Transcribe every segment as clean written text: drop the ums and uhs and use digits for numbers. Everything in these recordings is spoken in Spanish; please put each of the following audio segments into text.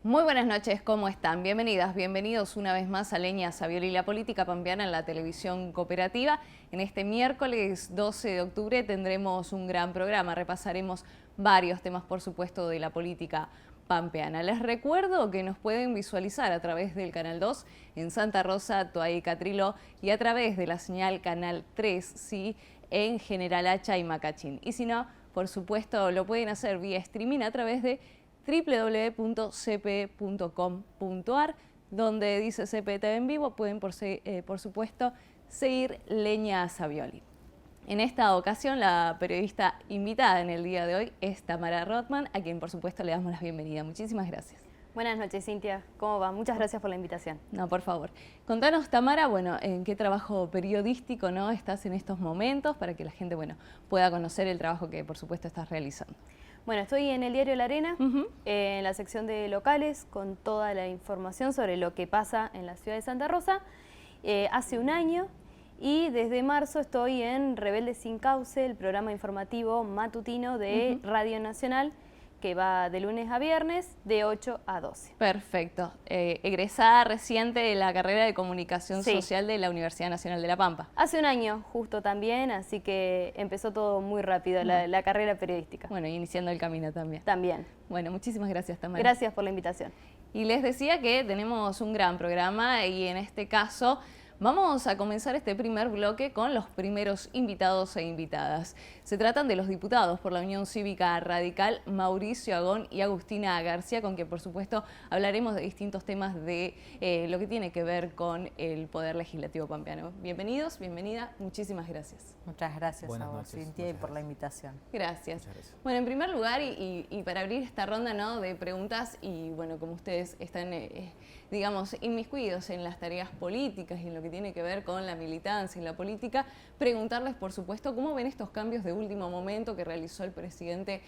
Muy buenas noches, ¿cómo están? Bienvenidas, bienvenidos una vez más a Leña Savioli y la política pampeana en la televisión cooperativa. En este miércoles 12 de octubre tendremos un gran programa, repasaremos varios temas, por supuesto, de la política pampeana. Les recuerdo que nos pueden visualizar a través del Canal 2 en Santa Rosa, Toay y Catriló y a través de la señal Canal 3, sí, en General Hacha y Macachín. Y si no, por supuesto, lo pueden hacer vía streaming a través de www.cp.com.ar, donde dice CPTV en vivo, pueden por supuesto seguir Leña Savioli. En esta ocasión la periodista invitada en el día de hoy es Tamara Rothman, a quien por supuesto le damos la bienvenida. Muchísimas gracias. Buenas noches, Cintia. ¿Cómo va? Muchas gracias por la invitación. No, por favor. Contanos, Tamara, bueno, en qué trabajo periodístico estás en estos momentos para que la gente pueda conocer el trabajo que por supuesto estás realizando. Bueno, estoy en el diario La Arena, en la sección de locales, con toda la información sobre lo que pasa en la ciudad de Santa Rosa. Hace un año y desde marzo estoy en Rebelde Sin Cauce, el programa informativo matutino de Radio Nacional, que va de lunes a viernes, de 8 a 12. Perfecto. Egresada reciente de la carrera de Comunicación Social de la Universidad Nacional de La Pampa. Hace un año justo también, así que empezó todo muy rápido, la carrera periodística. Bueno, iniciando el camino también. También. Bueno, muchísimas gracias, Tamara. Gracias por la invitación. Y les decía que tenemos un gran programa y en este caso vamos a comenzar este primer bloque con los primeros invitados e invitadas. Se tratan de los diputados por la Unión Cívica Radical, Mauricio Agón y Agustina García, con quien por supuesto hablaremos de distintos temas de lo que tiene que ver con el Poder Legislativo pampeano. Bienvenidos, bienvenida, muchísimas gracias. Muchas gracias Buenas a vos, noches, Cintia, y por la invitación. Gracias. Gracias. Bueno, en primer lugar, y para abrir esta ronda de preguntas, y bueno, como ustedes están, digamos, inmiscuidos en las tareas políticas y en lo que tiene que ver con la militancia y la política, preguntarles, por supuesto, cómo ven estos cambios de último momento que realizó el presidente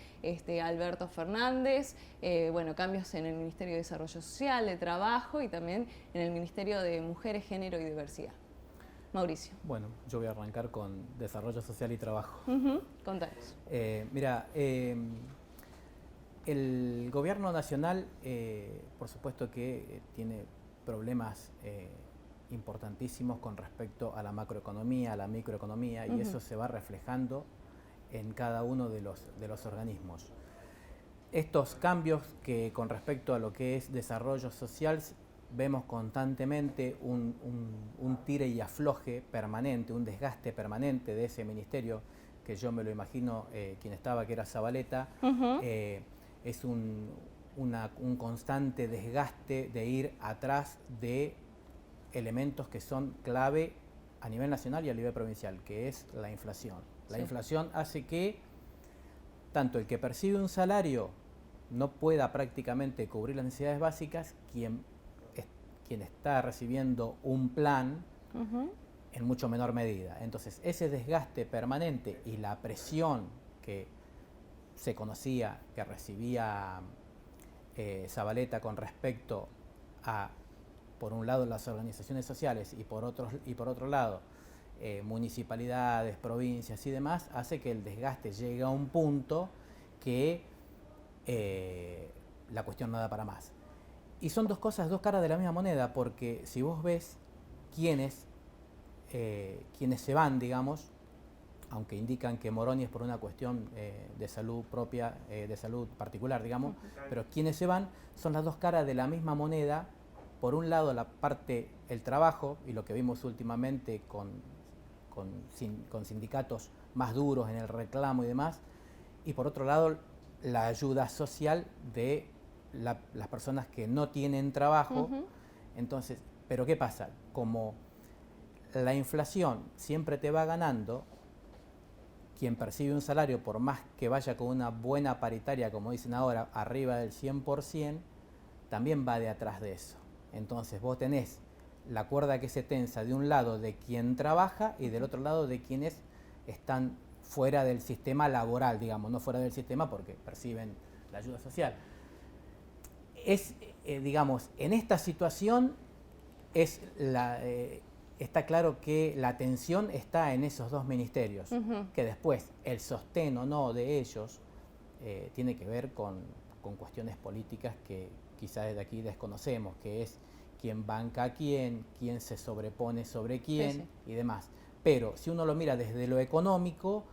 Alberto Fernández, cambios en el Ministerio de Desarrollo Social, de Trabajo y también en el Ministerio de Mujeres, Género y Diversidad. Mauricio. Bueno, yo voy a arrancar con Desarrollo Social y Trabajo. Contanos. Mira, el gobierno nacional, por supuesto que tiene problemas importantísimos con respecto a la macroeconomía, a la microeconomía, y eso se va reflejando en cada uno de los organismos. Estos cambios que con respecto a lo que es desarrollo social, vemos constantemente un tire y afloje permanente, un desgaste permanente de ese ministerio, que yo me lo imagino, quien estaba, que era Zabaleta, es un constante desgaste de ir atrás de elementos que son clave a nivel nacional y a nivel provincial, que es la inflación. La inflación hace que tanto el que percibe un salario no pueda prácticamente cubrir las necesidades básicas, quien está recibiendo un plan en mucho menor medida. Entonces, ese desgaste permanente y la presión que se conocía, que recibía Zabaleta con respecto a, por un lado, las organizaciones sociales y por otro lado, municipalidades, provincias y demás, hace que el desgaste llegue a un punto que la cuestión no da para más. Y son dos caras de la misma moneda, porque si vos ves quienes se van, digamos, aunque indican que Moroni es por una cuestión de salud propia, de salud particular, digamos, pero quienes se van son las dos caras de la misma moneda. Por un lado, la parte, el trabajo, y lo que vimos últimamente con sindicatos más duros en el reclamo y demás, y por otro lado, la ayuda social de las personas que no tienen trabajo. Entonces, ¿pero qué pasa? Como la inflación siempre te va ganando, quien percibe un salario, por más que vaya con una buena paritaria, como dicen ahora, arriba del 100%, también va de atrás de eso. Entonces vos tenés la cuerda que se tensa de un lado de quien trabaja y del otro lado de quienes están fuera del sistema laboral, digamos, no fuera del sistema porque perciben la ayuda social. Digamos, en esta situación está claro que la tensión está en esos dos ministerios, que después el sostén o no de ellos tiene que ver con cuestiones políticas que quizás desde aquí desconocemos, que es quién banca a quién se sobrepone sobre quién, sí, sí, y demás. Pero si uno lo mira desde lo económico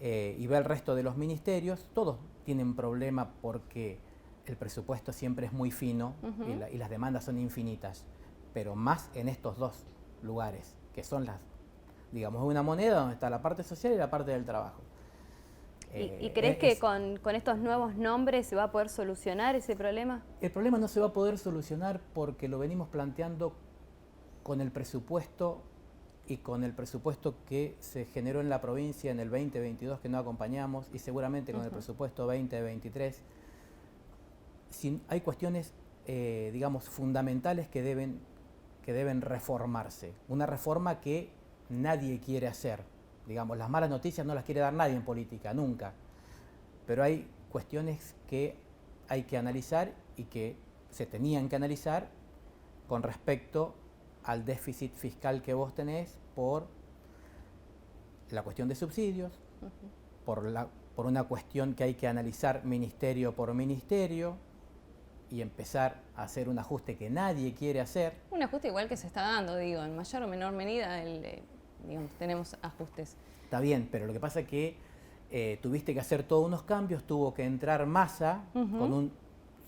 y ve el resto de los ministerios, todos tienen problema porque el presupuesto siempre es muy fino y las demandas son infinitas, pero más en estos dos lugares, que son las, digamos, una moneda donde está la parte social y la parte del trabajo. ¿Y crees que con estos nuevos nombres se va a poder solucionar ese problema? El problema no se va a poder solucionar porque lo venimos planteando con el presupuesto y con el presupuesto que se generó en la provincia en el 2022 que no acompañamos y seguramente con el presupuesto 2023. Hay cuestiones, digamos, fundamentales que deben reformarse. Una reforma que nadie quiere hacer. Digamos, las malas noticias no las quiere dar nadie en política, nunca. Pero hay cuestiones que hay que analizar y que se tenían que analizar con respecto al déficit fiscal que vos tenés por la cuestión de subsidios, por una cuestión que hay que analizar ministerio por ministerio y empezar a hacer un ajuste que nadie quiere hacer. Un ajuste igual que se está dando, digo, en mayor o menor medida digamos, tenemos ajustes. Está bien, pero lo que pasa es que tuviste que hacer todos unos cambios, tuvo que entrar Massa con un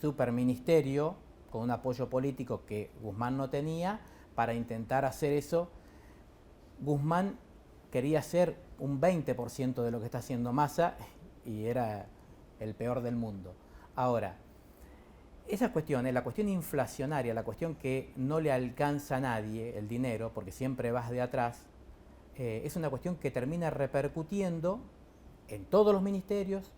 superministerio, con un apoyo político que Guzmán no tenía, para intentar hacer eso. Guzmán quería hacer un 20% de lo que está haciendo Massa y era el peor del mundo. Ahora, esa cuestión, la cuestión inflacionaria, la cuestión que no le alcanza a nadie el dinero, porque siempre vas de atrás, es una cuestión que termina repercutiendo en todos los ministerios,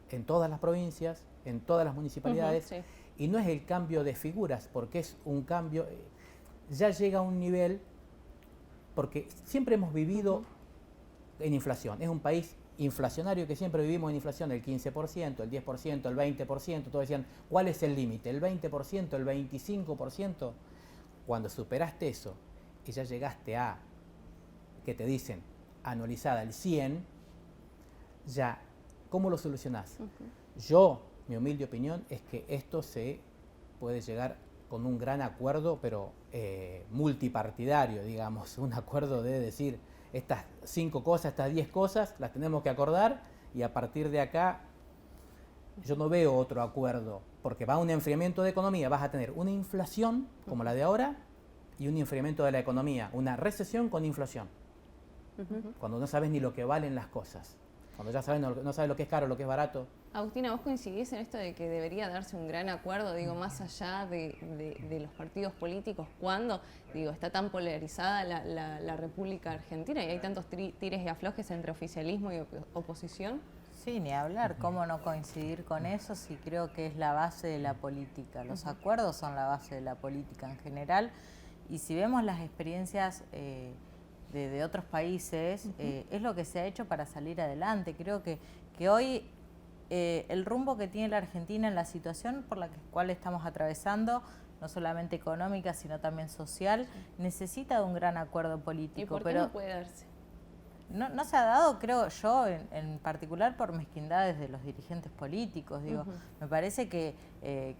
en todas las provincias, en todas las municipalidades, sí. Y no es el cambio de figuras, porque es un cambio, ya llega a un nivel, porque siempre hemos vivido en inflación, es un país inflacionario que siempre vivimos en inflación, el 15%, el 10%, el 20%, todos decían, ¿cuál es el límite? ¿El 20%, el 25%? Cuando superaste eso y ya llegaste a, que te dicen, anualizada el 100, ya, ¿cómo lo solucionás? Yo, mi humilde opinión, es que esto se puede llegar con un gran acuerdo, pero multipartidario, digamos, un acuerdo de decir, estas 5 cosas, estas 10 cosas, las tenemos que acordar y a partir de acá yo no veo otro acuerdo, porque va a un enfriamiento de economía, vas a tener una inflación como la de ahora y un enfriamiento de la economía, una recesión con inflación, cuando no sabes ni lo que valen las cosas, cuando ya sabes, no sabes lo que es caro, lo que es barato. Agustina, ¿vos coincidís en esto de que debería darse un gran acuerdo, digo, más allá de los partidos políticos, cuando, digo, está tan polarizada la República Argentina y hay tantos tires y aflojes entre oficialismo y oposición? Sí, ni hablar, ¿cómo no coincidir con eso si creo que es la base de la política? Los acuerdos son la base de la política en general y si vemos las experiencias de otros países, es lo que se ha hecho para salir adelante. Creo que hoy el rumbo que tiene la Argentina en la situación por la cual estamos atravesando, no solamente económica, sino también social, necesita de un gran acuerdo político. ¿Y por qué no puede darse? No se ha dado, creo yo, en particular por mezquindades de los dirigentes políticos. Digo, me parece que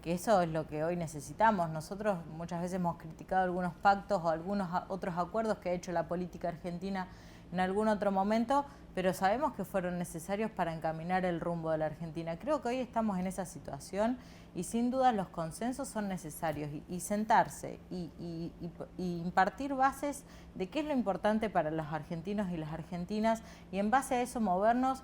eso es lo que hoy necesitamos. Nosotros muchas veces hemos criticado algunos pactos o algunos otros acuerdos que ha hecho la política argentina en algún otro momento, pero sabemos que fueron necesarios para encaminar el rumbo de la Argentina. Creo que hoy estamos en esa situación y sin duda los consensos son necesarios y sentarse y impartir bases de qué es lo importante para los argentinos y las argentinas y en base a eso movernos.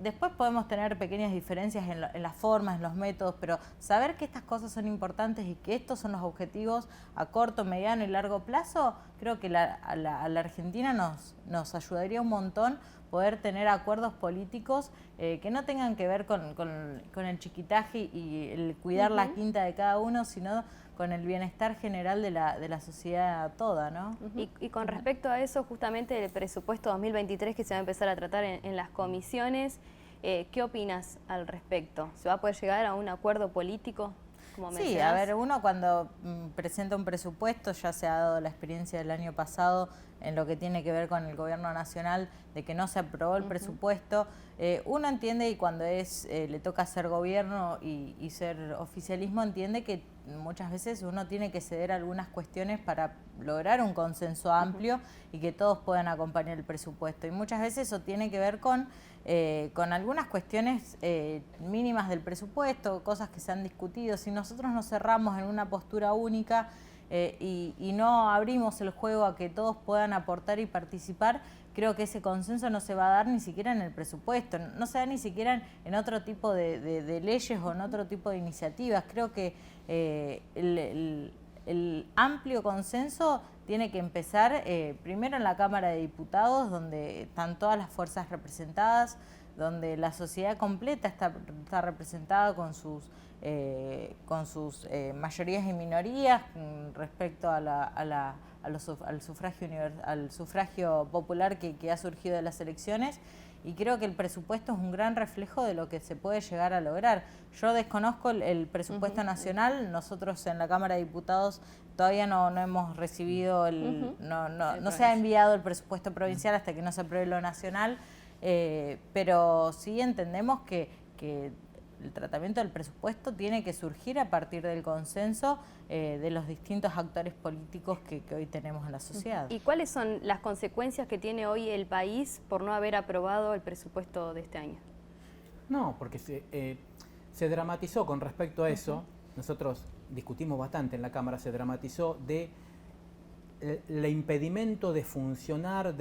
Después podemos tener pequeñas diferencias en las formas, en los métodos, pero saber que estas cosas son importantes y que estos son los objetivos a corto, mediano y largo plazo, creo que a la Argentina nos ayudaría un montón poder tener acuerdos políticos que no tengan que ver con el chiquitaje y el cuidar la quinta de cada uno, sino con el bienestar general de la sociedad toda, ¿no? Y con respecto a eso, justamente el presupuesto 2023 que se va a empezar a tratar en las comisiones, ¿qué opinas al respecto? ¿Se va a poder llegar a un acuerdo político? como Sí, mencionás. a ver, uno cuando presenta un presupuesto, ya se ha dado la experiencia del año pasado en lo que tiene que ver con el gobierno nacional, de que no se aprobó el presupuesto, uno entiende, y cuando le toca ser gobierno y ser oficialismo, entiende que muchas veces uno tiene que ceder algunas cuestiones para lograr un consenso amplio y que todos puedan acompañar el presupuesto. Y muchas veces eso tiene que ver con algunas cuestiones mínimas del presupuesto, cosas que se han discutido. Si nosotros nos cerramos en una postura única y no abrimos el juego a que todos puedan aportar y participar, creo que ese consenso no se va a dar ni siquiera en el presupuesto, no se da ni siquiera en otro tipo de leyes o en otro tipo de iniciativas. Creo que el amplio consenso tiene que empezar primero en la Cámara de Diputados, donde están todas las fuerzas representadas, donde la sociedad completa está representada con sus mayorías y minorías respecto al sufragio popular que ha surgido de las elecciones. Y creo que el presupuesto es un gran reflejo de lo que se puede llegar a lograr. Yo desconozco el presupuesto nacional. Nosotros en la Cámara de Diputados todavía no hemos recibido, no se ha enviado el presupuesto provincial hasta que no se apruebe lo nacional, pero sí entendemos que el tratamiento del presupuesto tiene que surgir a partir del consenso de los distintos actores políticos que hoy tenemos en la sociedad. ¿Y cuáles son las consecuencias que tiene hoy el país por no haber aprobado el presupuesto de este año? No, porque se dramatizó con respecto a eso. Nosotros discutimos bastante en la Cámara, se dramatizó de el impedimento de funcionar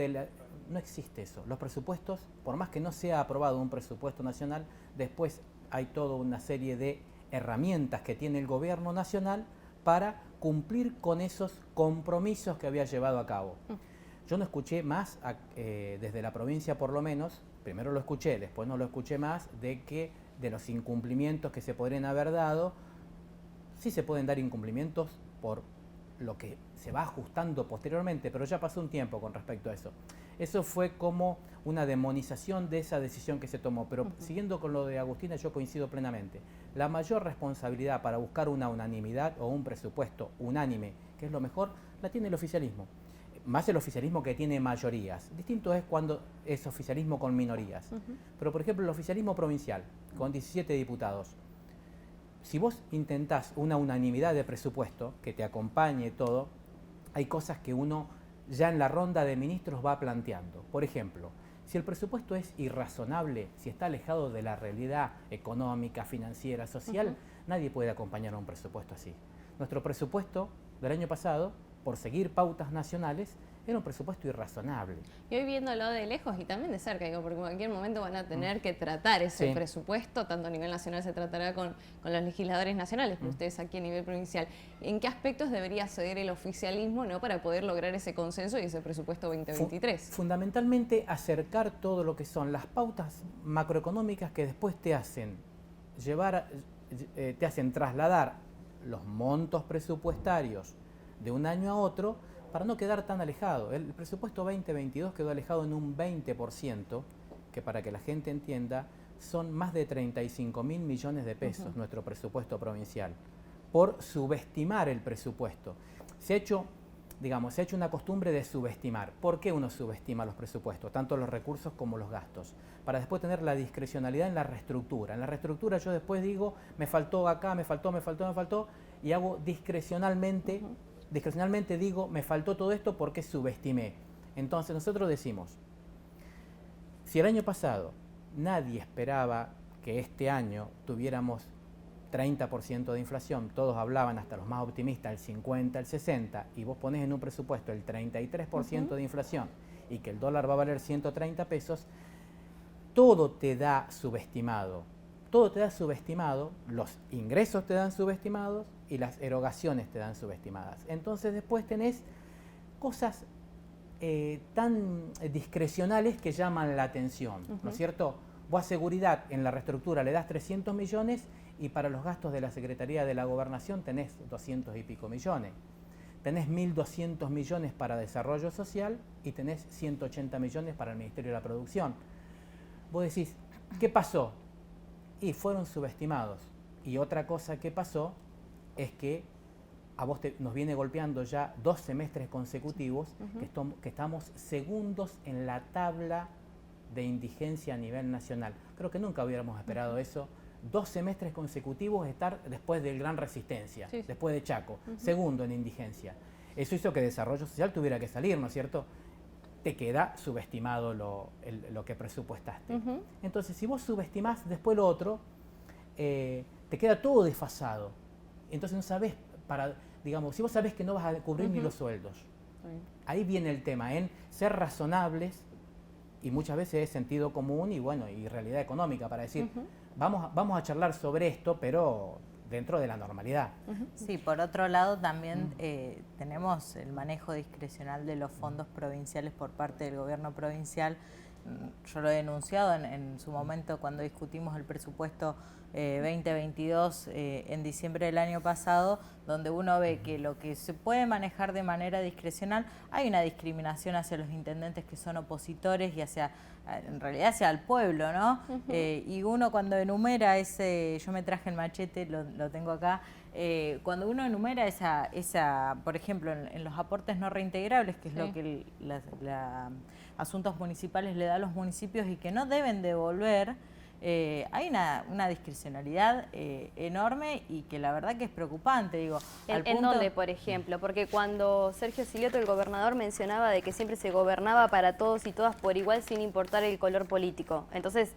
no existe eso. Los presupuestos, por más que no sea aprobado un presupuesto nacional, después hay toda una serie de herramientas que tiene el gobierno nacional para cumplir con esos compromisos que había llevado a cabo. Yo no escuché más, desde la provincia por lo menos, primero lo escuché, después no lo escuché más, de los incumplimientos que se podrían haber dado. Sí se pueden dar incumplimientos por lo que se va ajustando posteriormente, pero ya pasó un tiempo con respecto a eso. Eso fue como una demonización de esa decisión que se tomó, pero siguiendo con lo de Agustina, yo coincido plenamente. La mayor responsabilidad para buscar una unanimidad o un presupuesto unánime, que es lo mejor, la tiene el oficialismo. Más el oficialismo que tiene mayorías. Distinto es cuando es oficialismo con minorías. Pero, por ejemplo, el oficialismo provincial, con 17 diputados, si vos intentás una unanimidad de presupuesto, que te acompañe todo, hay cosas que uno ya en la ronda de ministros va planteando. Por ejemplo, si el presupuesto es irrazonable, si está alejado de la realidad económica, financiera, social, nadie puede acompañar a un presupuesto así. Nuestro presupuesto del año pasado, por seguir pautas nacionales, era un presupuesto irrazonable. Y hoy viéndolo de lejos y también de cerca, digo, porque en cualquier momento van a tener que tratar ese presupuesto, tanto a nivel nacional se tratará con los legisladores nacionales, pero ustedes aquí a nivel provincial. ¿En qué aspectos debería ceder el oficialismo, ¿no?, para poder lograr ese consenso y ese presupuesto 2023? Fundamentalmente acercar todo lo que son las pautas macroeconómicas que después te hacen trasladar los montos presupuestarios de un año a otro, para no quedar tan alejado. El presupuesto 2022 quedó alejado en un 20%, que para que la gente entienda, son más de 35.000 millones de pesos nuestro presupuesto provincial, por subestimar el presupuesto. Se ha hecho una costumbre de subestimar. ¿Por qué uno subestima los presupuestos, tanto los recursos como los gastos? Para después tener la discrecionalidad en la reestructura. En la reestructura yo después digo, me faltó acá, me faltó, y hago discrecionalmente digo, me faltó todo esto porque subestimé. Entonces nosotros decimos, si el año pasado nadie esperaba que este año tuviéramos 30% de inflación, todos hablaban, hasta los más optimistas, el 50, el 60, y vos ponés en un presupuesto el 33% de inflación y que el dólar va a valer 130 pesos, todo te da subestimado. Todo te da subestimado, los ingresos te dan subestimados y las erogaciones te dan subestimadas. Entonces después tenés cosas tan discrecionales que llaman la atención, ¿no es cierto? Vos a seguridad en la reestructura le das 300 millones y para los gastos de la Secretaría de la Gobernación tenés 200 y pico millones. Tenés 1.200 millones para desarrollo social y tenés 180 millones para el Ministerio de la Producción. Vos decís, ¿qué pasó? Y fueron subestimados. Y otra cosa que pasó es que a vos nos viene golpeando ya 2 semestres consecutivos que estamos segundos en la tabla de indigencia a nivel nacional. Creo que nunca hubiéramos esperado eso. 2 semestres consecutivos estar después del Gran Resistencia, después de Chaco, segundo en indigencia. Eso hizo que Desarrollo Social tuviera que salir, ¿no es cierto? Te queda subestimado lo que presupuestaste. Entonces, si vos subestimás después lo otro, te queda todo desfasado. Entonces no sabés, digamos, si vos sabés que no vas a cubrir ni los sueldos. Ahí viene el tema, en ser razonables, y muchas veces es sentido común y bueno, y realidad económica para decir, vamos a charlar sobre esto, pero dentro de la normalidad. Sí, por otro lado también tenemos el manejo discrecional de los fondos provinciales por parte del gobierno provincial. Yo lo he denunciado en su momento cuando discutimos el presupuesto 2022 en diciembre del año pasado, donde uno ve que lo que se puede manejar de manera discrecional, hay una discriminación hacia los intendentes que son opositores y en realidad hacia el pueblo, ¿no? Y uno cuando enumera yo me traje el machete, lo tengo acá, cuando uno enumera por ejemplo, en los aportes no reintegrables, que es lo que Asuntos Municipales le da a los municipios y que no deben devolver, hay una discrecionalidad enorme y que la verdad que es preocupante. Digo, ¿En dónde, por ejemplo? Porque cuando Sergio Silioto, el gobernador, mencionaba de que siempre se gobernaba para todos y todas por igual sin importar el color político. Entonces,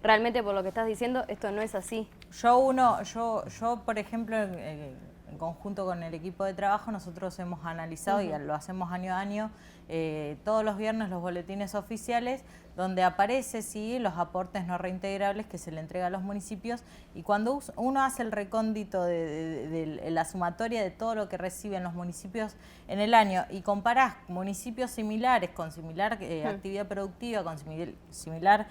realmente por lo que estás diciendo, esto no es así. Yo por ejemplo, en conjunto con el equipo de trabajo, nosotros hemos analizado y lo hacemos año a año, todos los viernes los boletines oficiales, donde aparece los aportes no reintegrables que se le entrega a los municipios, y cuando uno hace el recóndito de la sumatoria de todo lo que reciben los municipios en el año y comparás municipios similares con similar actividad productiva, con similar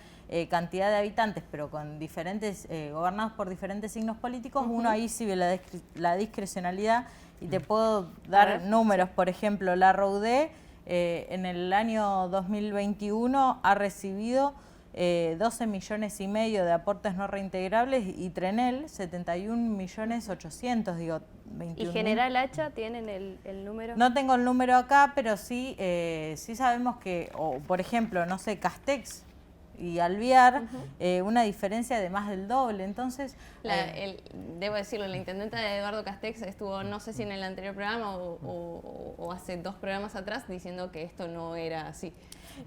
cantidad de habitantes, pero con diferentes gobernados por diferentes signos políticos, uno ahí sí ve la discrecionalidad y te puedo dar números. Por ejemplo, la ROUDE en el año 2021 ha recibido 12,5 millones de aportes no reintegrables y Trenel 71,800,000, digo, 21. ¿Y General Hacha tienen el número? No tengo el número acá, pero sí sabemos que, por ejemplo, no sé, Castex y Alvear, una diferencia de más del doble. Entonces, debo decirlo, la intendenta de Eduardo Castex estuvo, no sé si en el anterior programa o hace 2 programas atrás, diciendo que esto no era así.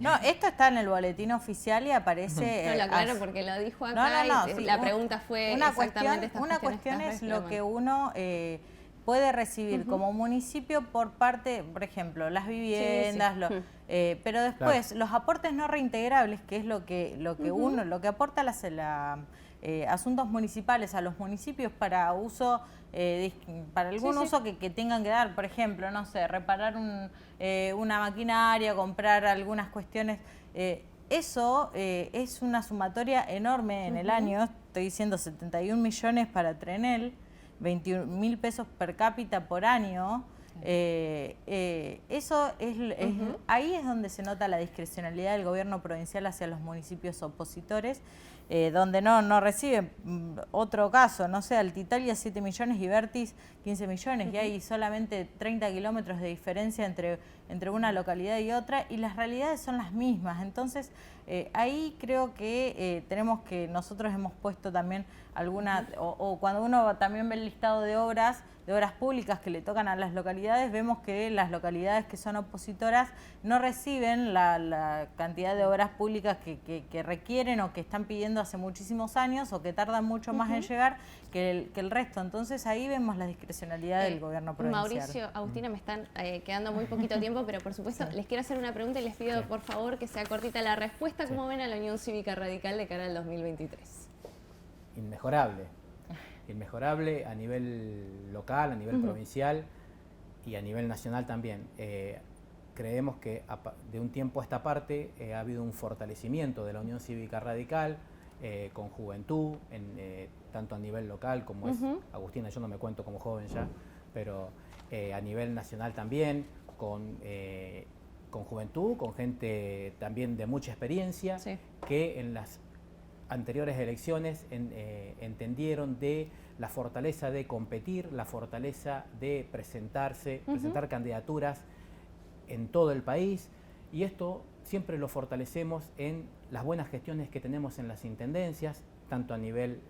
No, esto está en el boletín oficial y aparece... No, lo aclaro porque lo dijo acá y la pregunta fue exactamente estas Una cuestión es lo que uno puede recibir como municipio por parte, por ejemplo, las viviendas, pero después los aportes no reintegrables, que es lo que aporta Asuntos Municipales a los municipios para uso, para algún uso que tengan que dar, por ejemplo, no sé, reparar una maquinaria, comprar algunas cuestiones. Eso es una sumatoria enorme en el año. Estoy diciendo 71 millones para Trenel, 21.000 pesos per cápita por año. Eso ahí es donde se nota la discrecionalidad del gobierno provincial hacia los municipios opositores, donde no reciben. Otro caso, no sé, Altitalia 7 millones y Vertis 15 millones, y hay solamente 30 kilómetros de diferencia entre una localidad y otra, y las realidades son las mismas. Entonces, ahí creo que nosotros hemos puesto también o cuando uno también ve el listado de obras públicas que le tocan a las localidades, vemos que las localidades que son opositoras no reciben la cantidad de obras públicas que requieren o que están pidiendo hace muchísimos años o que tardan mucho más en llegar que el resto. Entonces ahí vemos la discrecionalidad del gobierno provincial. Mauricio, Agustina, me están quedando muy poquito tiempo, pero por supuesto les quiero hacer una pregunta y les pido por favor que sea cortita la respuesta. ¿Cómo ven a la Unión Cívica Radical de cara al 2023? Inmejorable a nivel local, a nivel provincial y a nivel nacional también. Creemos que de un tiempo a esta parte ha habido un fortalecimiento de la Unión Cívica Radical con juventud, tanto a nivel local como es Agustina, yo no me cuento como joven ya, pero a nivel nacional también, con juventud, con gente también de mucha experiencia, que anteriores elecciones entendieron de la fortaleza de competir, la fortaleza de presentar candidaturas en todo el país, y esto siempre lo fortalecemos en las buenas gestiones que tenemos en las intendencias, tanto a nivel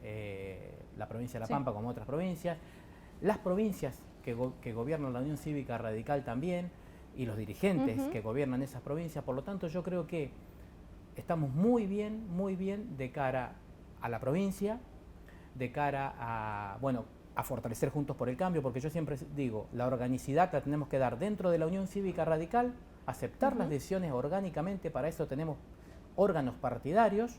la provincia de La Pampa como otras provincias, las provincias que gobiernan la Unión Cívica Radical también, y los dirigentes que gobiernan esas provincias. Por lo tanto, yo creo que estamos muy bien de cara a la provincia, de cara a, bueno, a fortalecer Juntos por el Cambio, porque yo siempre digo, la organicidad la tenemos que dar dentro de la Unión Cívica Radical, aceptar las decisiones orgánicamente, para eso tenemos órganos partidarios,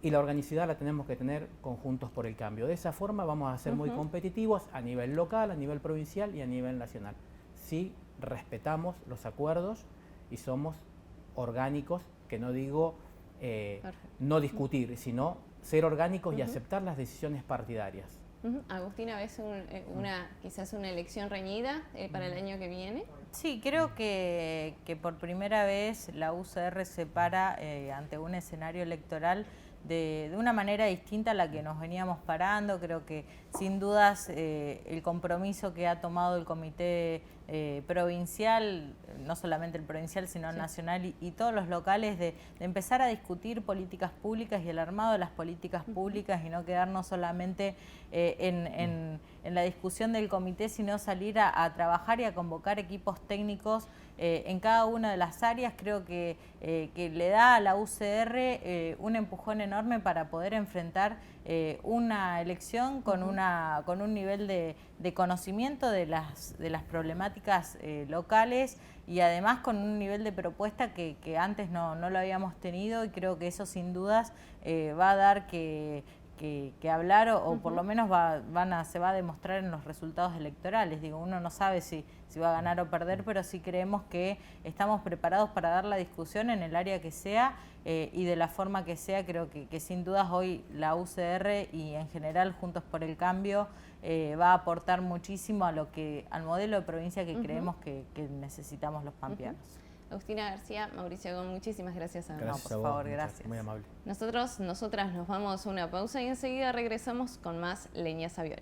y la organicidad la tenemos que tener con Juntos por el Cambio. De esa forma vamos a ser muy competitivos a nivel local, a nivel provincial y a nivel nacional. Si respetamos los acuerdos y somos orgánicos, que no digo no discutir, sino ser orgánicos y aceptar las decisiones partidarias. Agustina, ¿ves quizás una elección reñida para el año que viene? Sí, creo que por primera vez la UCR se para ante un escenario electoral de una manera distinta a la que nos veníamos parando. Creo que sin dudas el compromiso que ha tomado el comité provincial, no solamente el provincial sino el nacional y todos los locales, de empezar a discutir políticas públicas y el armado de las políticas públicas, y no quedarnos solamente en la discusión del comité, sino salir a trabajar y a convocar equipos técnicos en cada una de las áreas. Creo que le da a la UCR un empujón enorme para poder enfrentar una elección con un nivel de conocimiento de las problemáticas locales, y además con un nivel de propuesta que antes no lo habíamos tenido, y creo que eso sin dudas va a dar que hablar, o por lo menos se va a demostrar en los resultados electorales. Digo, uno no sabe si va a ganar o perder, pero sí creemos que estamos preparados para dar la discusión en el área que sea y de la forma que sea. Creo que sin dudas hoy la UCR y en general Juntos por el Cambio va a aportar muchísimo al modelo de provincia que creemos que necesitamos los pampeanos. Agustina García, Mauricio Gómez, muchísimas gracias a Gracias. Por favor, gracias. Muy amable. Nosotras nos vamos a una pausa y enseguida regresamos con más Leña Savioli.